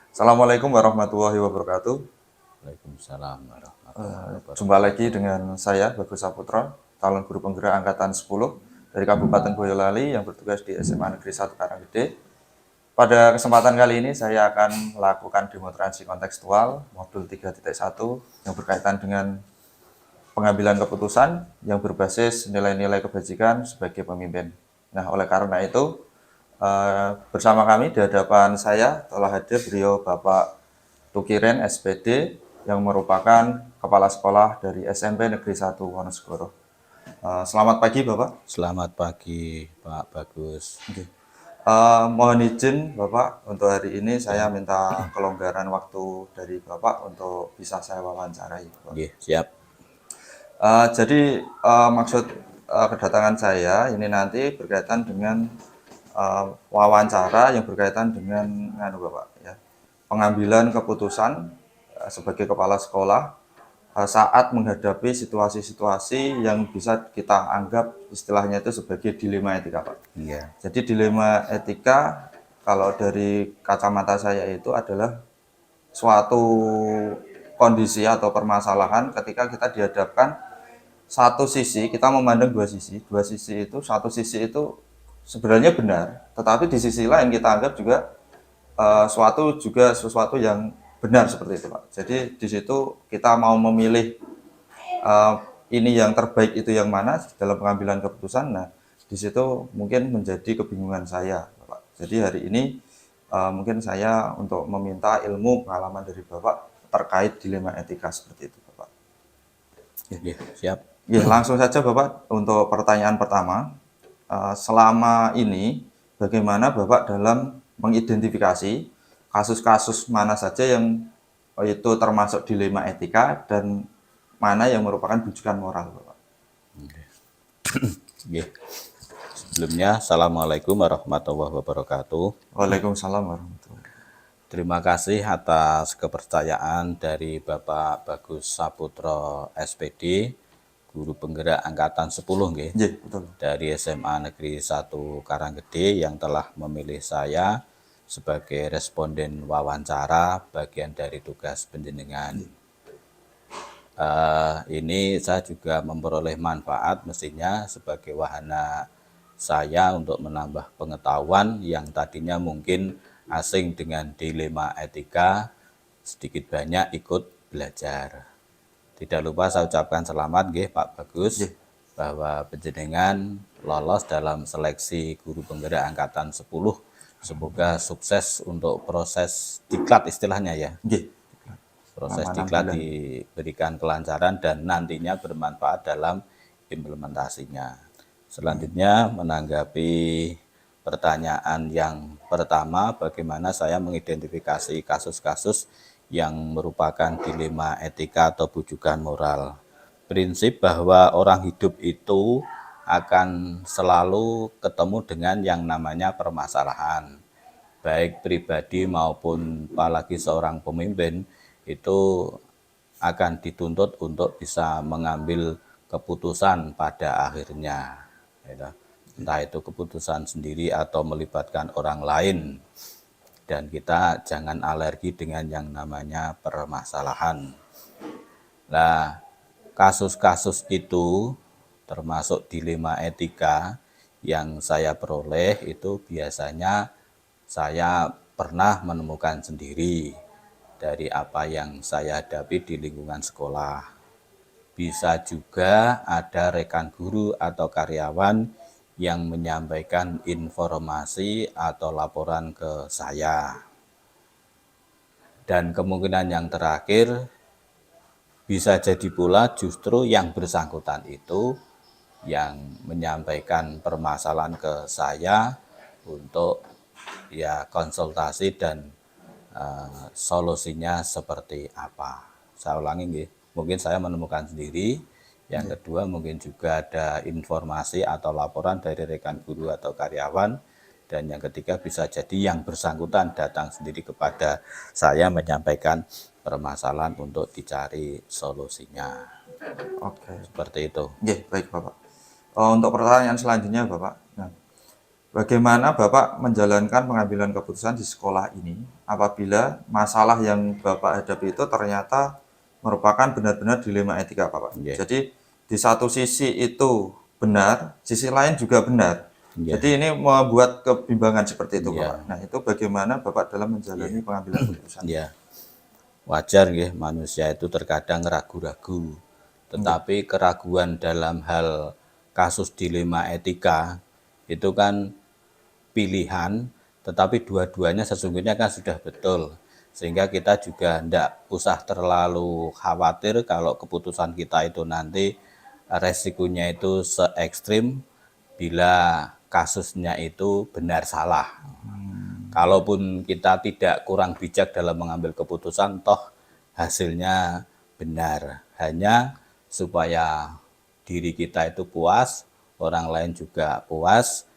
Assalamualaikum warahmatullahi wabarakatuh. Waalaikumsalam warahmatullahi Jumpa wabarakatuh. lagi dengan saya, Bagus Saputra, calon guru penggerak angkatan 10 dari Kabupaten Boyolali yang bertugas di SMA Negeri 1 Karanggede. Pada kesempatan kali ini saya akan melakukan demonstrasi kontekstual modul 3.1 yang berkaitan dengan pengambilan keputusan yang berbasis nilai-nilai kebajikan sebagai pemimpin. Nah, oleh karena itu, bersama kami di hadapan saya telah hadir beliau Bapak Tukiren SPD yang merupakan Kepala Sekolah dari SMP Negeri 1 Wonosobo. Selamat pagi Bapak. Selamat pagi Pak Bagus. Mohon izin Bapak, untuk hari ini saya minta kelonggaran waktu dari Bapak untuk bisa saya wawancarai Bapak. Siap. Jadi maksud kedatangan saya ini nanti berkaitan dengan wawancara yang berkaitan dengan Bapak ya, pengambilan keputusan sebagai kepala sekolah saat menghadapi situasi-situasi yang bisa kita anggap istilahnya itu sebagai dilema etika, Pak. Iya. Jadi dilema etika kalau dari kacamata saya itu adalah suatu kondisi atau permasalahan ketika kita dihadapkan satu sisi, kita memandang dua sisi itu, satu sisi itu sebenarnya benar, tetapi di sisi lain kita anggap juga sesuatu yang benar seperti itu, Pak. Jadi di situ kita mau memilih ini yang terbaik itu yang mana dalam pengambilan keputusan. Nah, di situ mungkin menjadi kebingungan saya, Bapak. Jadi hari ini mungkin saya untuk meminta ilmu pengalaman dari Bapak terkait dilema etika seperti itu, Bapak. Siap. Ya, langsung saja Bapak untuk pertanyaan pertama. Selama ini bagaimana Bapak dalam mengidentifikasi kasus-kasus mana saja yang itu termasuk dilema etika dan mana yang merupakan bujukan moral, Bapak? Sebelumnya, Assalamualaikum warahmatullahi wabarakatuh. Waalaikumsalam warahmatullahi wabarakatuh. Terima kasih atas kepercayaan dari Bapak Bagus Saputro SPD, Guru Penggerak Angkatan 10 Ya, betul. dari SMA Negeri 1 Karanggede yang telah memilih saya sebagai responden wawancara bagian dari tugas penjenengan. Ini saya juga memperoleh manfaat mestinya sebagai wahana saya untuk menambah pengetahuan yang tadinya mungkin asing dengan dilema etika, sedikit banyak ikut belajar. Tidak lupa saya ucapkan selamat Pak Bagus bahwa penjenengan lolos dalam seleksi guru penggerak angkatan 10. Semoga sukses untuk proses diklat istilahnya ya. Proses diklat diberikan kelancaran dan nantinya bermanfaat dalam implementasinya. Selanjutnya menanggapi pertanyaan yang pertama, bagaimana saya mengidentifikasi kasus-kasus yang merupakan dilema etika atau bujukan moral. Prinsip bahwa orang hidup itu akan selalu ketemu dengan yang namanya permasalahan. Baik pribadi maupun apalagi seorang pemimpin itu akan dituntut untuk bisa mengambil keputusan pada akhirnya. Entah itu keputusan sendiri atau melibatkan orang lain. Dan kita jangan alergi dengan yang namanya permasalahan. Nah, kasus-kasus itu termasuk dilema etika yang saya peroleh itu biasanya saya pernah menemukan sendiri dari apa yang saya hadapi di lingkungan sekolah. Bisa juga ada rekan guru atau karyawan yang menyampaikan informasi atau laporan ke saya. Dan kemungkinan yang terakhir bisa jadi pula justru yang bersangkutan itu yang menyampaikan permasalahan ke saya untuk ya konsultasi dan solusinya seperti apa. Saya ulangi mungkin saya menemukan sendiri. Yang kedua mungkin juga ada informasi atau laporan dari rekan guru atau karyawan. Dan yang ketiga bisa jadi yang bersangkutan datang sendiri kepada saya menyampaikan permasalahan untuk dicari solusinya. Oke. Seperti itu. Baik Bapak. Untuk pertanyaan selanjutnya Bapak. Nah, bagaimana Bapak menjalankan pengambilan keputusan di sekolah ini apabila masalah yang Bapak hadapi itu ternyata merupakan benar-benar dilema etika, Bapak? Ya, Jadi di satu sisi itu benar, sisi lain juga benar. ya, Jadi ini membuat kebimbangan seperti itu, Bapak. ya, Nah, itu bagaimana Bapak dalam menjalani pengambilan keputusan? ya. Wajar ya, manusia itu terkadang ragu-ragu. Iya. Tetapi keraguan dalam hal kasus dilema etika itu kan pilihan, tetapi dua-duanya sesungguhnya kan sudah betul. Sehingga kita juga tidak usah terlalu khawatir kalau keputusan kita itu nanti resikonya itu se ekstrim bila kasusnya itu benar salah. Kalaupun kita tidak kurang bijak dalam mengambil keputusan, toh hasilnya benar. Hanya supaya diri kita itu puas, orang lain juga puas,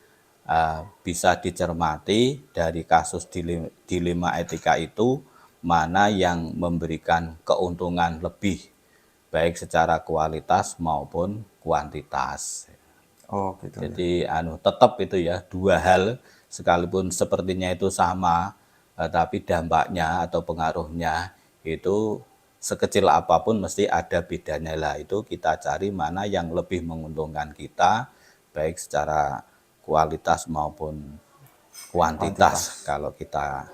bisa dicermati dari kasus dilema etika itu mana yang memberikan keuntungan lebih baik secara kualitas maupun kuantitas. Oh, gitu ya. Jadi tetap itu ya dua hal sekalipun sepertinya itu sama, tapi dampaknya atau pengaruhnya itu sekecil apapun mesti ada bedanya lah. Itu kita cari mana yang lebih menguntungkan kita baik secara kualitas maupun kuantitas Kuantitas. kalau kita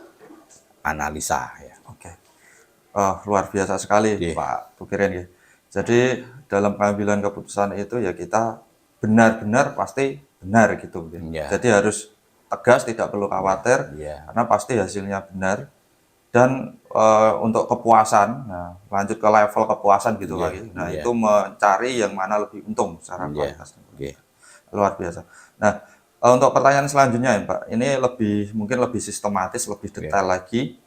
analisa ya. Oke. Luar biasa sekali, Nggih, Pak Tukirin ya. Jadi dalam pengambilan keputusan itu ya kita benar-benar pasti benar gitu ya. iya, Jadi harus tegas, tidak perlu khawatir iya, karena pasti hasilnya benar. Dan untuk kepuasan, nah lanjut ke level kepuasan gitu iya, lagi. Nah iya, itu mencari yang mana lebih untung secara iya, kualitas. nggih, Luar biasa. Nah, untuk pertanyaan selanjutnya ya Pak, ini mungkin lebih sistematis, lebih nggih, detail lagi.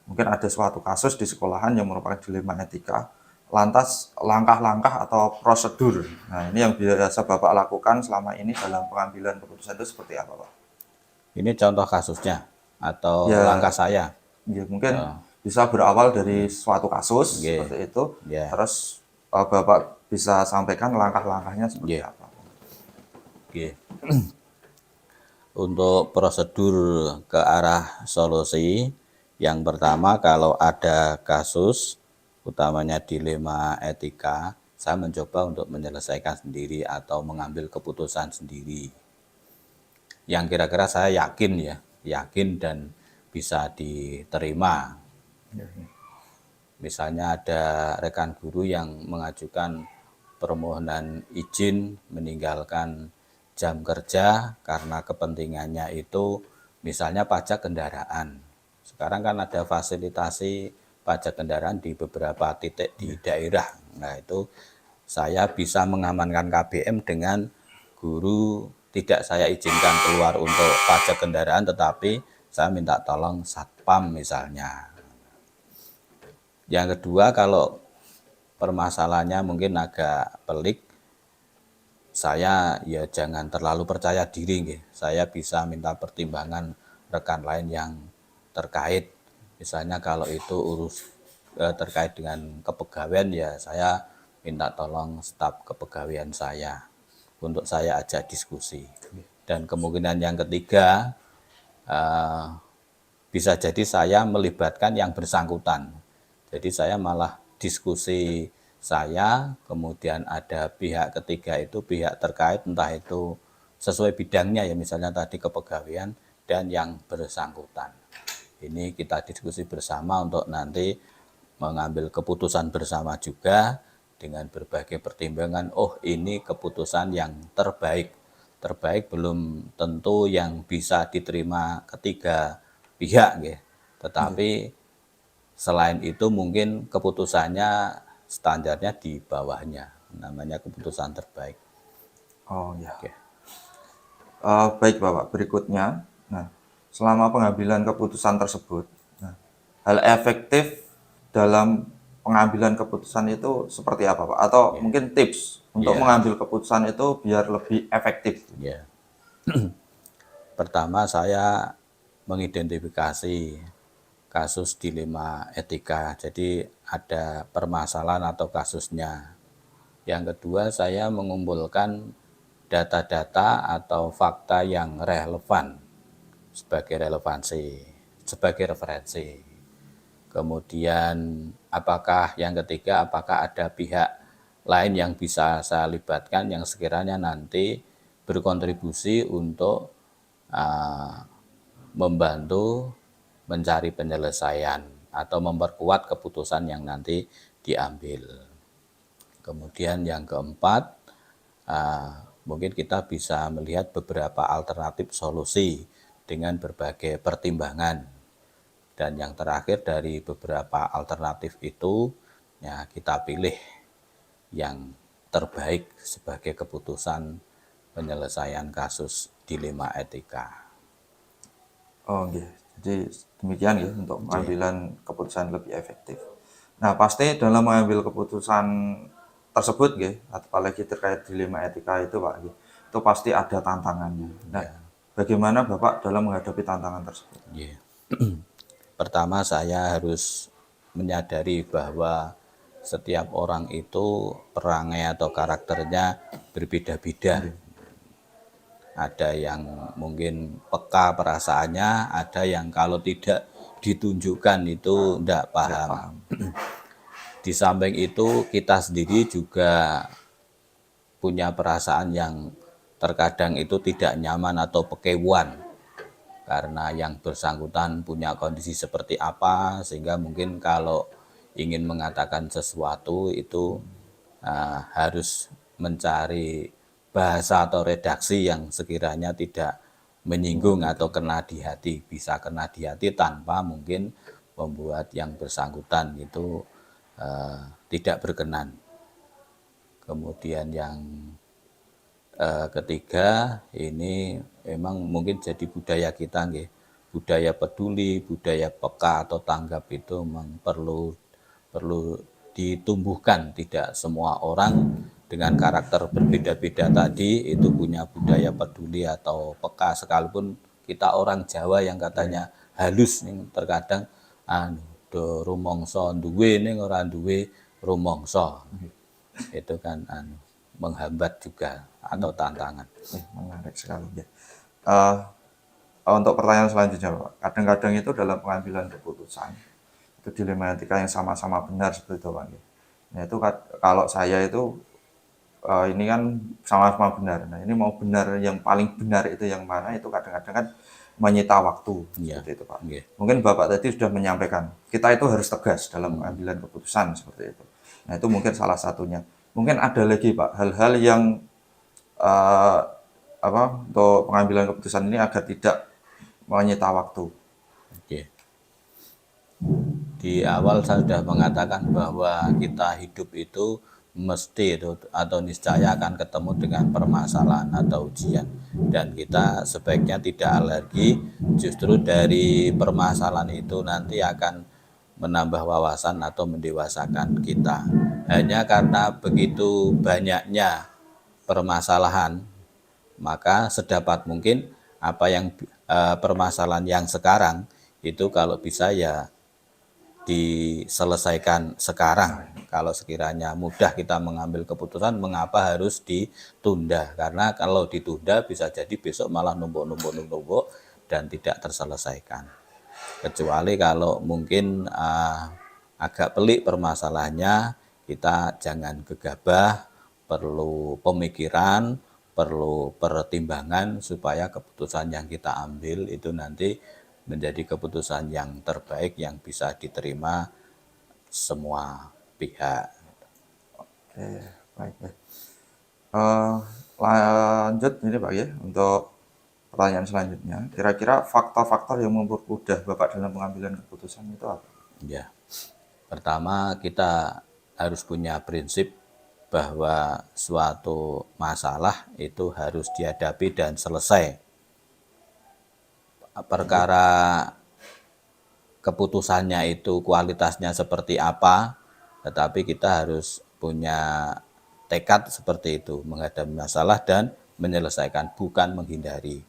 Mungkin ada suatu kasus di sekolahan yang merupakan dilema etika. Lantas langkah-langkah atau prosedur. Nah, ini yang biasa Bapak lakukan selama ini dalam pengambilan keputusan itu seperti apa, Pak? ini contoh kasusnya atau langkah Ya, saya? ya mungkin Oh, bisa berawal dari suatu kasus nggih, seperti itu, ya, terus Bapak bisa sampaikan langkah-langkahnya seperti nggih, apa. nggih. Untuk prosedur ke arah solusi, yang pertama kalau ada kasus, utamanya dilema etika, saya mencoba untuk menyelesaikan sendiri atau mengambil keputusan sendiri. Yang kira-kira saya yakin ya, yakin dan bisa diterima. Misalnya ada rekan guru yang mengajukan permohonan izin meninggalkan jam kerja karena kepentingannya itu misalnya pajak kendaraan. Sekarang kan ada fasilitasi pajak kendaraan di beberapa titik di daerah. Nah, itu saya bisa mengamankan KBM dengan guru tidak saya izinkan keluar untuk pajak kendaraan, tetapi saya minta tolong satpam misalnya. Yang kedua, kalau permasalahannya mungkin agak pelik, saya ya jangan terlalu percaya diri nggih. Saya bisa minta pertimbangan rekan lain yang terkait. Misalnya kalau itu terkait dengan kepegawaian ya saya minta tolong staf kepegawaian saya untuk saya ajak diskusi. Dan kemungkinan yang ketiga eh, bisa jadi saya melibatkan yang bersangkutan. Jadi saya malah diskusi saya, kemudian ada pihak ketiga itu pihak terkait entah itu sesuai bidangnya ya misalnya tadi kepegawaian dan yang bersangkutan. Ini kita diskusi bersama untuk nanti mengambil keputusan bersama juga dengan berbagai pertimbangan. Oh, ini keputusan yang terbaik. Terbaik belum tentu yang bisa diterima ketiga pihak, ya. Iya. Tetapi selain itu mungkin keputusannya standarnya di bawahnya, namanya keputusan terbaik. Oh ya. Oke. Baik Bapak, berikutnya. Nah, selama pengambilan keputusan tersebut, nah, hal efektif dalam pengambilan keputusan itu seperti apa Pak? Atau Ya, mungkin tips untuk ya, mengambil keputusan itu biar lebih efektif? ya. Pertama saya mengidentifikasi kasus dilema etika. Jadi ada permasalahan atau kasusnya. Yang kedua saya mengumpulkan data-data atau fakta yang relevan sebagai referensi. Kemudian yang ketiga, apakah ada pihak lain yang bisa saya libatkan yang sekiranya nanti berkontribusi untuk membantu mencari penyelesaian atau memperkuat keputusan yang nanti diambil. Kemudian yang keempat, mungkin kita bisa melihat beberapa alternatif solusi dengan berbagai pertimbangan. Dan yang terakhir dari beberapa alternatif itu, ya kita pilih yang terbaik sebagai keputusan penyelesaian kasus dilema etika. Oh, okay. Jadi demikian ya untuk pengambilan keputusan lebih efektif. Nah, pasti dalam mengambil keputusan tersebut, apalagi terkait dilema etika itu, Pak, itu pasti ada tantangannya. Nah, bagaimana Bapak dalam menghadapi tantangan tersebut? Pertama, saya harus menyadari bahwa setiap orang itu perangai atau karakternya berbeda-beda. Ada yang mungkin peka perasaannya, ada yang kalau tidak ditunjukkan itu tidak paham. Di samping itu kita sendiri juga punya perasaan yang terkadang itu tidak nyaman atau pekewan karena yang bersangkutan punya kondisi seperti apa, sehingga mungkin kalau ingin mengatakan sesuatu itu harus mencari bahasa atau redaksi yang sekiranya tidak menyinggung atau kena di hati, bisa kena di hati tanpa mungkin membuat yang bersangkutan itu tidak berkenan. Kemudian yang ketiga, ini memang mungkin jadi budaya kita, budaya peduli, budaya peka atau tanggap itu memang perlu ditumbuhkan. Tidak semua orang dengan karakter berbeda-beda tadi itu punya budaya peduli atau peka, sekalipun kita orang Jawa yang katanya halus nih, terkadang do rumangsa duwe ning ora duwe rumangsa. Itu kan menghambat juga atau tantangan. Menarik sekali ya. Untuk pertanyaan selanjutnya, Pak, kadang-kadang itu dalam pengambilan keputusan itu dilema etika yang sama-sama benar seperti itu, Pak. Nah, itu kalau saya itu ini kan sama-sama benar. Nah, ini mau benar, yang paling benar itu yang mana, itu kadang-kadang kan menyita waktu, seperti itu, Pak. Mungkin Bapak tadi sudah menyampaikan, kita itu harus tegas dalam pengambilan keputusan seperti itu. Nah, itu mungkin salah satunya. Mungkin ada lagi, Pak, hal-hal yang untuk pengambilan keputusan ini agar tidak menyita waktu. Di awal saya sudah mengatakan bahwa kita hidup itu mesti atau niscaya akan ketemu dengan permasalahan atau ujian, dan kita sebaiknya tidak alergi. Justru dari permasalahan itu nanti akan menambah wawasan atau mendewasakan kita. Hanya karena begitu banyaknya permasalahan, maka sedapat mungkin apa yang permasalahan yang sekarang itu kalau bisa ya diselesaikan sekarang. Kalau sekiranya mudah kita mengambil keputusan, mengapa harus ditunda? Karena kalau ditunda bisa jadi besok malah numpuk dan tidak terselesaikan. Kecuali kalau mungkin agak pelik permasalahannya, kita jangan gegabah, perlu pemikiran, perlu pertimbangan supaya keputusan yang kita ambil itu nanti menjadi keputusan yang terbaik yang bisa diterima semua pihak. Oke, baik. Lanjut ini, Pak, ya, untuk pertanyaan selanjutnya. Kira-kira faktor-faktor yang mempermudah Bapak dalam pengambilan keputusan itu apa? Ya, pertama kita harus punya prinsip bahwa suatu masalah itu harus dihadapi dan selesai. Perkara keputusannya itu kualitasnya seperti apa, tetapi kita harus punya tekad seperti itu, menghadapi masalah dan menyelesaikan, bukan menghindari.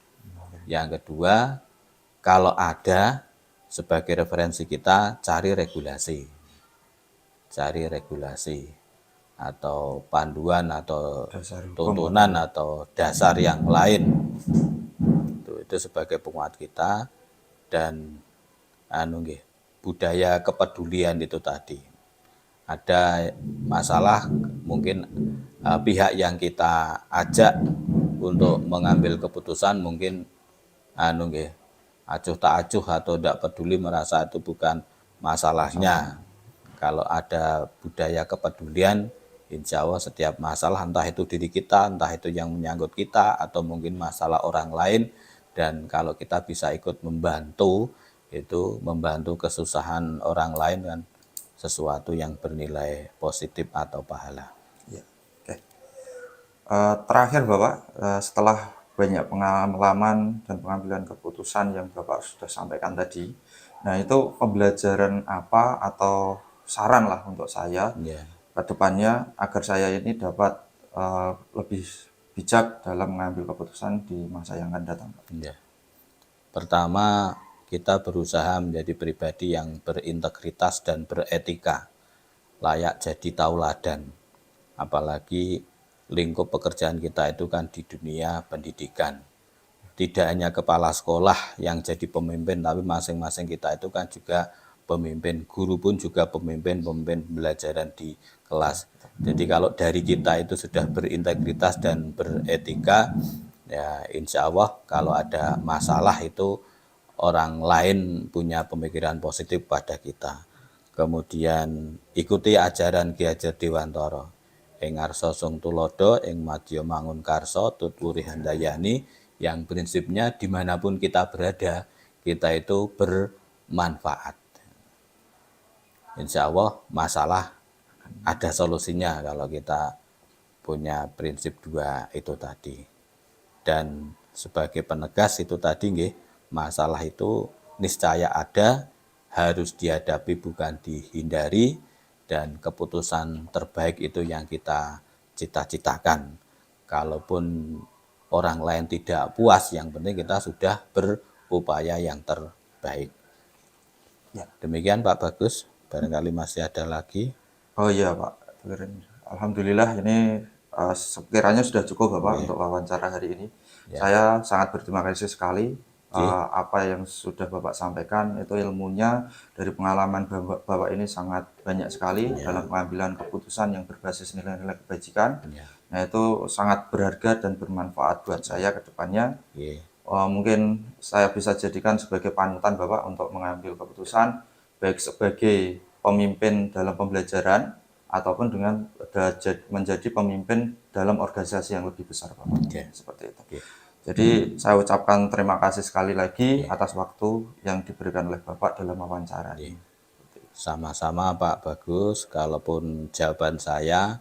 Yang kedua, kalau ada sebagai referensi kita, cari regulasi. atau panduan atau Dasar hukum. tuntunan atau dasar yang lain. Itu sebagai penguat kita. Dan budaya kepedulian itu tadi. Ada masalah mungkin pihak yang kita ajak untuk mengambil keputusan mungkin acuh tak acuh atau tidak peduli, merasa itu bukan masalahnya. Kalau ada budaya kepedulian, insya Allah setiap masalah, entah itu diri kita, entah itu yang menyangkut kita, atau mungkin masalah orang lain, dan kalau kita bisa ikut membantu, itu membantu kesusahan orang lain kan sesuatu yang bernilai positif atau pahala. Ya, oke. Terakhir Bapak, setelah banyak pengalaman dan pengambilan keputusan yang Bapak sudah sampaikan tadi, nah itu pembelajaran apa atau saran lah untuk saya Ya. ke depannya agar saya ini dapat lebih bijak dalam mengambil keputusan di masa yang akan datang. Ya. Pertama, kita berusaha menjadi pribadi yang berintegritas dan beretika, layak jadi tauladan. Apalagi lingkup pekerjaan kita itu kan di dunia pendidikan. Tidak hanya kepala sekolah yang jadi pemimpin, tapi masing-masing kita itu kan juga pemimpin. Guru pun juga pemimpin pembelajaran di kelas. Jadi kalau dari kita itu sudah berintegritas dan beretika, ya insya Allah kalau ada masalah itu orang lain punya pemikiran positif pada kita. Kemudian ikuti ajaran Ki Hajar Dewantara. Ing ngarsa sung tulodo, ing madya mangun karsa, tutwuri handayani, yang prinsipnya dimanapun kita berada, kita itu bermanfaat. Insya Allah masalah ada solusinya kalau kita punya prinsip dua itu tadi. Dan sebagai penegas itu tadi nggih, masalah itu niscaya ada, harus dihadapi bukan dihindari, dan keputusan terbaik itu yang kita cita-citakan. Kalaupun orang lain tidak puas, yang penting kita sudah berupaya yang terbaik. Ya. Demikian Pak Bagus, barangkali masih ada lagi. Oh iya Pak, alhamdulillah ini sekiranya sudah cukup Bapak untuk wawancara hari ini. Saya sangat berterima kasih sekali apa yang sudah Bapak sampaikan, itu ilmunya dari pengalaman Bapak ini sangat banyak sekali dalam pengambilan keputusan yang berbasis nilai-nilai kebajikan. Nah itu sangat berharga dan bermanfaat buat saya ke depannya. Mungkin saya bisa jadikan sebagai panutan Bapak untuk mengambil keputusan, baik sebagai pemimpin dalam pembelajaran ataupun dengan menjadi pemimpin dalam organisasi yang lebih besar Bapak. Seperti itu. Jadi saya ucapkan terima kasih sekali lagi atas waktu yang diberikan oleh Bapak dalam wawancara ini. Sama-sama Pak Bagus, kalaupun jawaban saya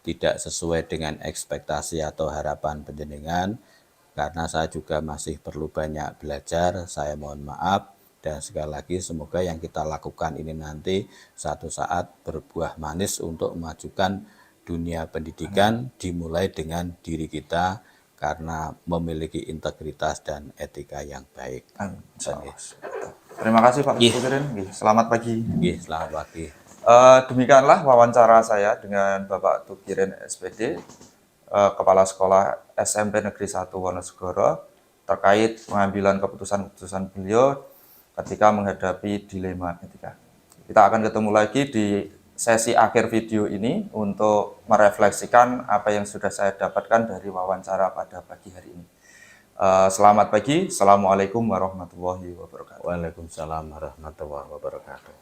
tidak sesuai dengan ekspektasi atau harapan panjenengan, karena saya juga masih perlu banyak belajar, saya mohon maaf. Dan sekali lagi semoga yang kita lakukan ini nanti satu saat berbuah manis untuk memajukan dunia pendidikan, dimulai dengan diri kita karena memiliki integritas dan etika yang baik. Terima kasih Pak Tukirin. Selamat pagi. Selamat pagi. Demikianlah wawancara saya dengan Bapak Tukirin SPD, Kepala Sekolah SMP Negeri 1 Wonosegoro, terkait pengambilan keputusan-keputusan beliau ketika menghadapi dilema etika. Kita akan ketemu lagi di sesi akhir video ini untuk merefleksikan apa yang sudah saya dapatkan dari wawancara pada pagi hari ini. Selamat pagi. Assalamualaikum warahmatullahi wabarakatuh. Waalaikumsalam warahmatullahi wabarakatuh.